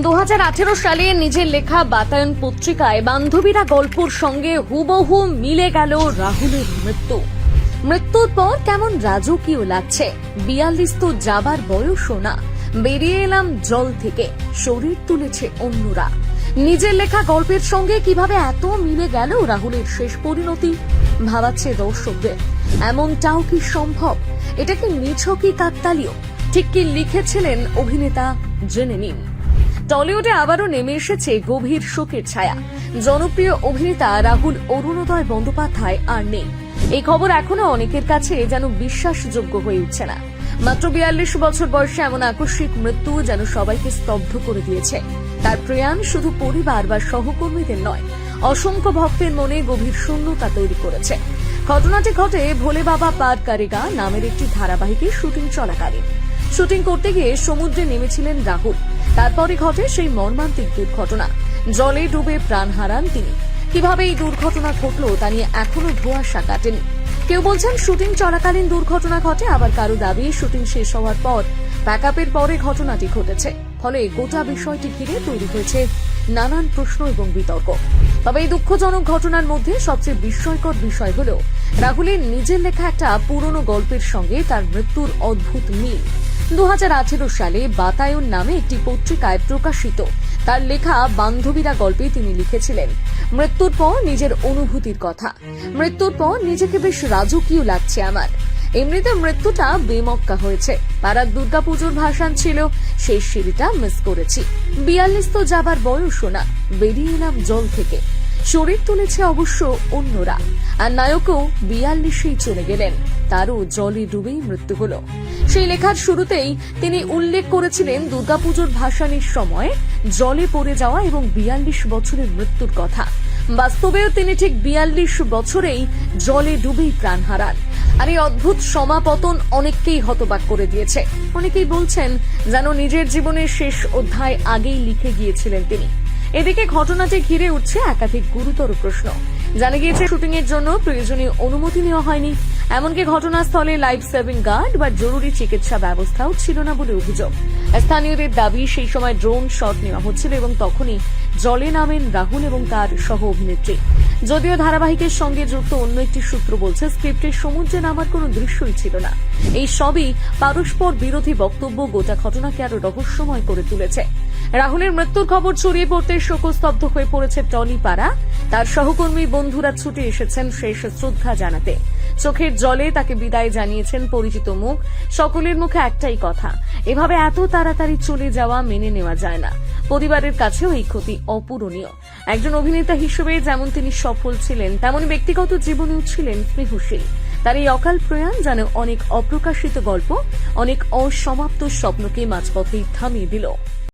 2018 সালে নিজের লেখা বাতায়ন পত্রিকায় বান্ধবীরা গল্পর সঙ্গে হুবহু মিলে গেল রাহুলের মৃত্যুর পর কেমন রাজকীয় লাগছে। 42 তো যাবার বয়সও না, বেরিয়ে এলাম জল থেকে, শরীর তুলেছে অন্যরা। নিজের লেখা গল্পের সঙ্গে কিভাবে এত মিলে গেল রাহুলের শেষ পরিণতি, ভাবাচ্ছে দর্শকদের। এমনটাও কি সম্ভব? এটা কি নিছকই কাকতালীয়? ঠিক কি লিখেছিলেন অভিনেতা, জেনে নিন। টলিউডে আবারও নেমে এসেছে গভীর শোকের ছায়া। জনপ্রিয় অভিনেতা রাহুল অরুণোদয় বন্দ্যোপাধ্যায় আর নেই। এই খবর এখনো অনেকের কাছে যেন বিশ্বাসযোগ্য হয়ে উঠছে না। মাত্র 42 বছর বয়সে এমন আকস্মিক মৃত্যু যেন সবাইকে স্তব্ধ করে দিয়েছে। তার প্রয়াণ শুধু পরিবার বা সহকর্মীদের নয়, অসংখ্য ভক্তের মনে গভীর শূন্যতা তৈরি করেছে। ঘটনাটি ঘটে ভোলে বাবা পার করেগা নামের একটি ধারাবাহিকের শুটিং চলাকালীন। শুটিং করতে গিয়ে সমুদ্রে নেমেছিলেন রাহুল। তারপরে ঘটে সেই মর্মান্তিক দুর্ঘটনা। জলে ডুবে প্রাণ হারান তিনি। কিভাবে এই দুর্ঘটনা ঘটলো তা নিয়ে এখনো ধোঁয়াশা কাটেনি। কেউ বলছেন শুটিং চলাকালীন দুর্ঘটনা ঘটে, আবার কারো দাবি শুটিং শেষ হওয়ার পর প্যাকআপের পরে ঘটনাটি ঘটেছে। ফলে গোটা বিষয়টি ঘিরে তৈরি হয়েছে নানান প্রশ্ন এবং বিতর্ক। তবে এই দুঃখজনক ঘটনার মধ্যে সবচেয়ে বিস্ময়কর বিষয় হল রাহুলের নিজের লেখা একটা পুরনো গল্পের সঙ্গে তার মৃত্যুর অদ্ভুত মিল। 2018 সালে বাতায়ন নামে একটি পত্রিকায় প্রকাশিত তার লেখা বান্ধবীরা গল্পে তিনি লিখেছিলেন মৃত্যুর পর নিজের অনুভূতির কথা। মৃত্যুর পর নিজেকে বেশ রাজকীয় লাগছে আমার। এমনিতে মৃত্যুটা বেমক্কা হয়েছে। পাড়ার দুর্গাপুজোর ভাসান ছিল, সেই সিঁড়িটা মিস করেছি। 42 তো যাবার বয়সও না, বেরিয়ে এলাম জল থেকে, শরীর তুলেছে অবশ্য অন্যরা। আর নায়কও 42এই চলে গেলেন, তারও জলে ডুবেই মৃত্যু হলো। সেই লেখার শুরুতেই তিনি উল্লেখ করেছিলেন দুর্গাপুজোর ভাসানের সময় জলে পড়ে যাওয়া এবং 42 বছরের মৃত্যুর কথা। বাস্তবেও তিনি ঠিক 42 বছরেই জলে ডুবেই প্রাণ হারান। আর এই অদ্ভুত সমাপতন অনেককেই হতবাক করে দিয়েছে। অনেকেই বলছেন যেন নিজের জীবনের শেষ অধ্যায় আগেই লিখে গিয়েছিলেন তিনি। এদিকে ঘটনাটি ঘিরে উঠছে একাধিক গুরুতর প্রশ্ন। জানা গিয়েছে শুটিং এর জন্য প্রয়োজনীয় অনুমতি নেওয়া হয়নি। এমনকি ঘটনাস্থলে লাইফ সেভিং গার্ড বা জরুরি চিকিৎসা ব্যবস্থাও ছিল না বলে অভিযোগ। স্থানীয়দের দাবি সেই সময় ড্রোন শট নেওয়া হচ্ছিল এবং তখনই জলে নামেন রাহুল এবং তার সহ অভিনেত্রী। যদিও ধারাবাহিকের সঙ্গে যুক্ত অন্য একটি সূত্র বলছে স্ক্রিপ্টে সমুদ্রে নামার কোনো দৃশ্যই ছিল না। এই সবই পারস্পর বিরোধী বক্তব্য গোটা ঘটনাকে আরো রহস্যময় করে তুলেছে। রাহুলের মৃত্যুর খবর ছড়িয়ে পড়তে শোকস্তব্ধ হয়ে পড়েছে টলিপাড়া। তার সহকর্মী বন্ধুরা ছুটে এসেছেন শেষ শ্রদ্ধা জানাতে। চোখের জলে তাকে বিদায় জানিয়েছেন পরিচিত মুখ। সকলের মুখে একটাই কথা, এভাবে এত তাড়াতাড়ি চলে যাওয়া মেনে নেওয়া যায় না। পরিবারের কাছেও এই ক্ষতি অপূরণীয়। একজন অভিনেতা হিসেবে যেমন তিনি সফল ছিলেন, তেমন ব্যক্তিগত জীবনেও ছিলেন স্নেহশীল। তার এই অকাল প্রয়াণ যেন অনেক অপ্রকাশিত গল্প, অনেক অসমাপ্ত স্বপ্নকে মাঝপথেই থামিয়ে দিল।